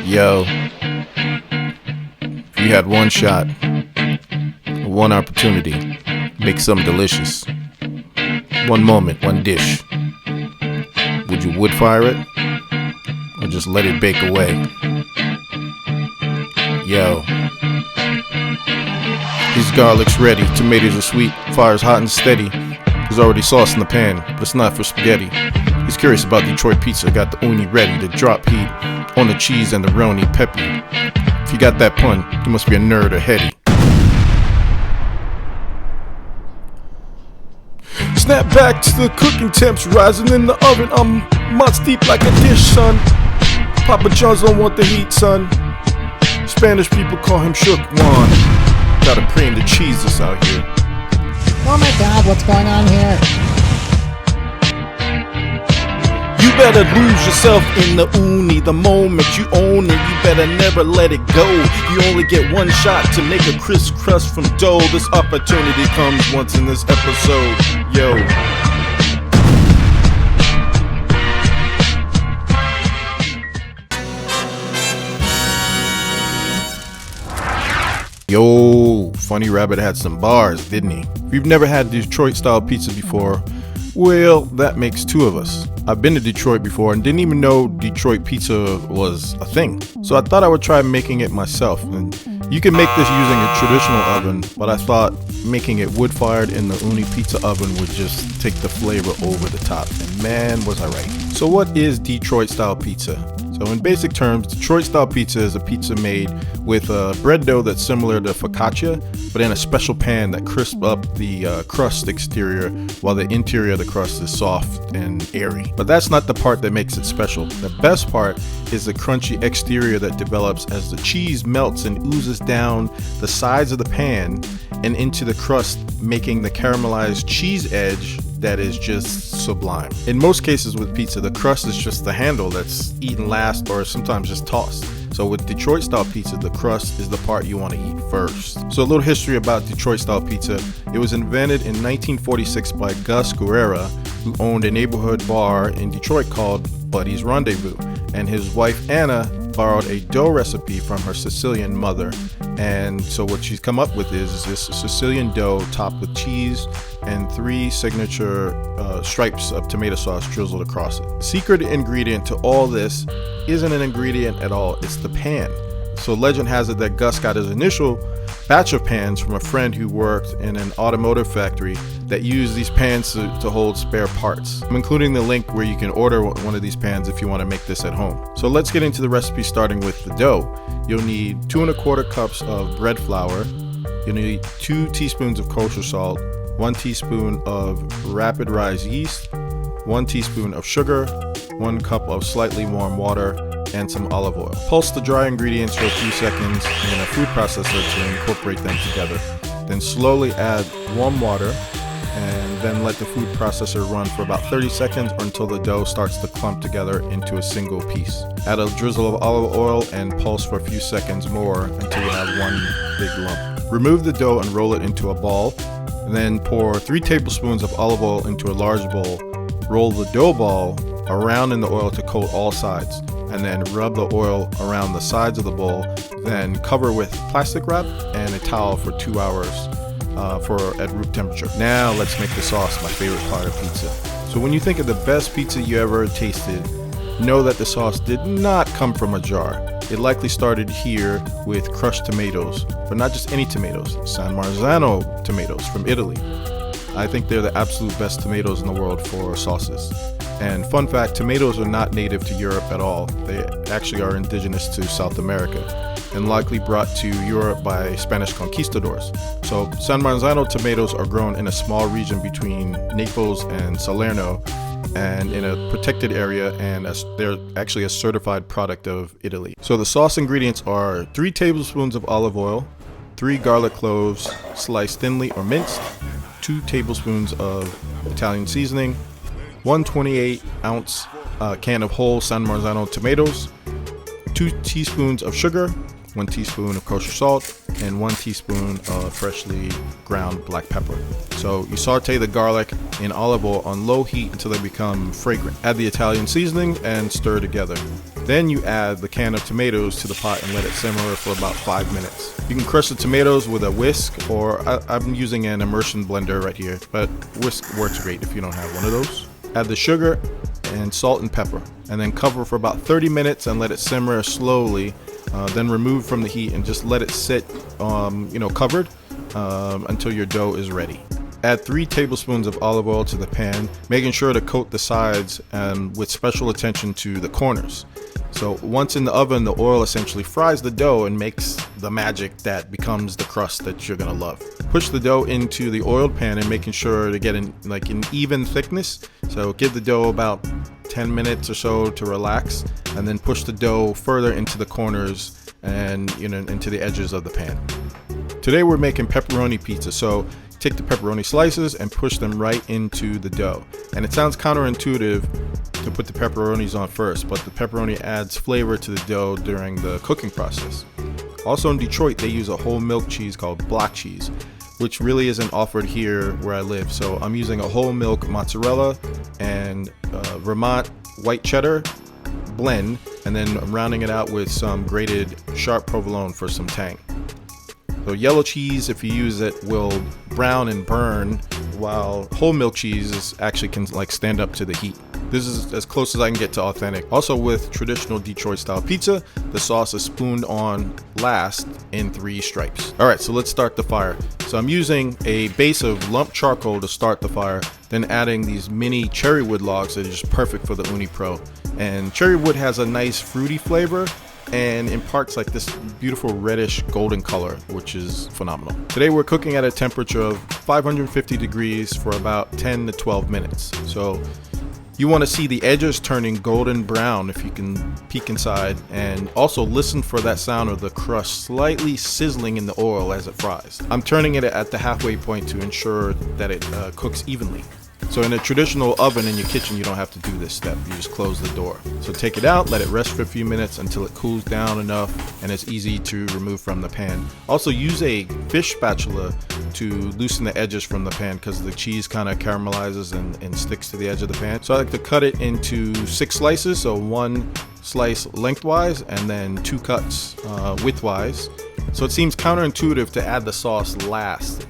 Yo, if you had one shot, one opportunity, make something delicious. One moment, one dish. Would you wood fire it? Or just let it bake away? Yo. These garlic's ready, tomatoes are sweet, fire's hot and steady. There's already sauce in the pan, but it's not for spaghetti. He's curious about Detroit pizza, got the Ooni ready to drop heat on the cheese and the roni peppy. If you got that pun, you must be a nerd or heady. Snap back to the cooking temps rising in the oven. I'm months deep like a dish, son. Papa John's don't want the heat, son. Spanish people call him Shook Juan. Gotta pray the cheeses out here. Oh my god, what's going on here? You better lose yourself in the Ooni. The moment you own it, you better never let it go. You only get one shot to make a crisp crust from dough. This opportunity comes once in this episode. Yo. Yo, Funny Rabbit had some bars, didn't he? If you've never had Detroit style pizza before, well, that makes two of us. I've been to Detroit before and didn't even know Detroit pizza was a thing. So I thought I would try making it myself. And you can make this using a traditional oven, but I thought making it wood fired in the Ooni pizza oven would just take the flavor over the top. And man, was I right. So what is Detroit style pizza? So in basic terms, Detroit style pizza is a pizza made with a bread dough that's similar to focaccia, but in a special pan that crisps up the crust exterior while the interior of the crust is soft and airy. But that's not the part that makes it special. The best part is the crunchy exterior that develops as the cheese melts and oozes down the sides of the pan and into the crust, making the caramelized cheese edge that is just sublime. In most cases with pizza, the crust is just the handle that's eaten last or sometimes just tossed. So with Detroit style pizza, the crust is the part you want to eat first. So a little history about Detroit style pizza. It was invented in 1946 by Gus Guerrera, who owned a neighborhood bar in Detroit called Buddy's Rendezvous. And his wife Anna borrowed a dough recipe from her Sicilian mother. And so what she's come up with is this Sicilian dough topped with cheese and 3 signature stripes of tomato sauce drizzled across it. The secret ingredient to all this isn't an ingredient at all, it's the pan. So legend has it that Gus got his initial batch of pans from a friend who worked in an automotive factory that used these pans to hold spare parts. I'm including the link where you can order one of these pans if you want to make this at home. So let's get into the recipe, starting with the dough. You'll need 2 1/4 cups of bread flour. You'll need 2 teaspoons of kosher salt, 1 teaspoon of rapid rise yeast, 1 teaspoon of sugar, 1 cup of slightly warm water, and some olive oil. Pulse the dry ingredients for a few seconds in a food processor to incorporate them together. Then slowly add warm water and then let the food processor run for about 30 seconds or until the dough starts to clump together into a single piece. Add a drizzle of olive oil and pulse for a few seconds more until you have one big lump. Remove the dough and roll it into a ball. Then pour 3 tablespoons of olive oil into a large bowl. Roll the dough ball around in the oil to coat all sides, and then rub the oil around the sides of the bowl. Then cover with plastic wrap and a towel for 2 hours at room temperature. Now let's make the sauce, my favorite part of pizza. So when you think of the best pizza you ever tasted, know that the sauce did not come from a jar. It likely started here with crushed tomatoes, but not just any tomatoes, San Marzano tomatoes from Italy. I think they're the absolute best tomatoes in the world for sauces. And fun fact, tomatoes are not native to Europe at all. They actually are indigenous to South America and likely brought to Europe by Spanish conquistadors. So San Marzano tomatoes are grown in a small region between Naples and Salerno and in a protected area, and they're actually a certified product of Italy. So the sauce ingredients are 3 tablespoons of olive oil, 3 garlic cloves sliced thinly or minced, 2 tablespoons of Italian seasoning, 1 28-ounce can of whole San Marzano tomatoes, 2 teaspoons of sugar, 1 teaspoon of kosher salt, and 1 teaspoon of freshly ground black pepper. So you saute the garlic in olive oil on low heat until they become fragrant. Add the Italian seasoning and stir together. Then you add the can of tomatoes to the pot and let it simmer for about 5 minutes. You can crush the tomatoes with a whisk, or I'm using an immersion blender right here, but whisk works great if you don't have one of those. Add the sugar and salt and pepper, and then cover for about 30 minutes and let it simmer slowly. Then remove from the heat and just let it sit, covered until your dough is ready. Add 3 tablespoons of olive oil to the pan, making sure to coat the sides and with special attention to the corners. So once in the oven, the oil essentially fries the dough and makes the magic that becomes the crust that you're gonna love. Push the dough into the oiled pan and making sure to get an even thickness. So give the dough about 10 minutes or so to relax, and then push the dough further into the corners and into the edges of the pan. Today we're making pepperoni pizza, so take the pepperoni slices and push them right into the dough. And it sounds counterintuitive to put the pepperonis on first, but the pepperoni adds flavor to the dough during the cooking process. Also in Detroit, they use a whole milk cheese called block cheese, which really isn't offered here where I live. So I'm using a whole milk mozzarella and Vermont white cheddar blend, and then I'm rounding it out with some grated sharp provolone for some tang. So yellow cheese, if you use it, will brown and burn, while whole milk cheese actually can stand up to the heat. This is as close as I can get to authentic. Also with traditional Detroit style pizza, the sauce is spooned on last in 3 stripes. Alright, so let's start the fire. So I'm using a base of lumped charcoal to start the fire, then adding these mini cherry wood logs that are just perfect for the Ooni Pro. And cherry wood has a nice fruity flavor and imparts this beautiful reddish golden color, which is phenomenal. Today we're cooking at a temperature of 550 degrees for about 10 to 12 minutes. So you want to see the edges turning golden brown if you can peek inside, and also listen for that sound of the crust slightly sizzling in the oil as it fries. I'm turning it at the halfway point to ensure that it cooks evenly. So in a traditional oven in your kitchen, you don't have to do this step. You just close the door. So take it out, let it rest for a few minutes until it cools down enough and it's easy to remove from the pan. Also use a fish spatula to loosen the edges from the pan because the cheese kind of caramelizes and sticks to the edge of the pan. So I like to cut it into 6 slices, so 1 slice lengthwise and then 2 cuts widthwise. So it seems counterintuitive to add the sauce last.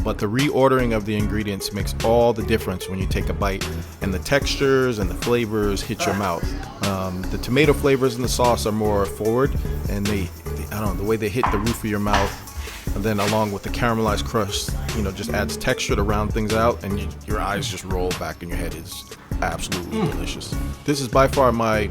But the reordering of the ingredients makes all the difference when you take a bite and the textures and the flavors hit your mouth. The tomato flavors in the sauce are more forward, and the way they hit the roof of your mouth, and then along with the caramelized crust, just adds texture to round things out, and your eyes just roll back in your head. It's absolutely delicious. This is by far my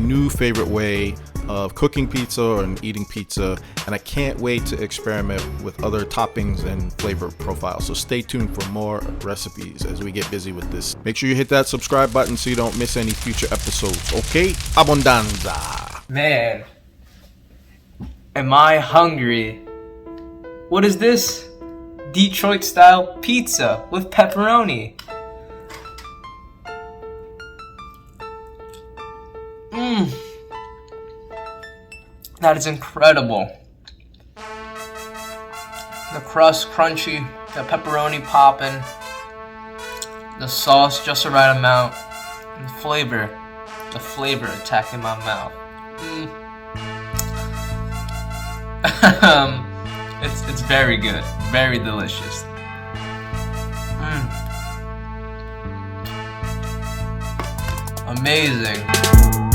new favorite way of cooking pizza and eating pizza, and I can't wait to experiment with other toppings and flavor profiles. So stay tuned for more recipes as we get busy with this. Make sure you hit that subscribe button so you don't miss any future episodes. Okay? Abundanza! Man, am I hungry? What is this? Detroit style pizza with pepperoni. That is incredible. The crust crunchy, the pepperoni popping, the sauce just the right amount, and the flavor attacking my mouth. It's very good, very delicious. Amazing.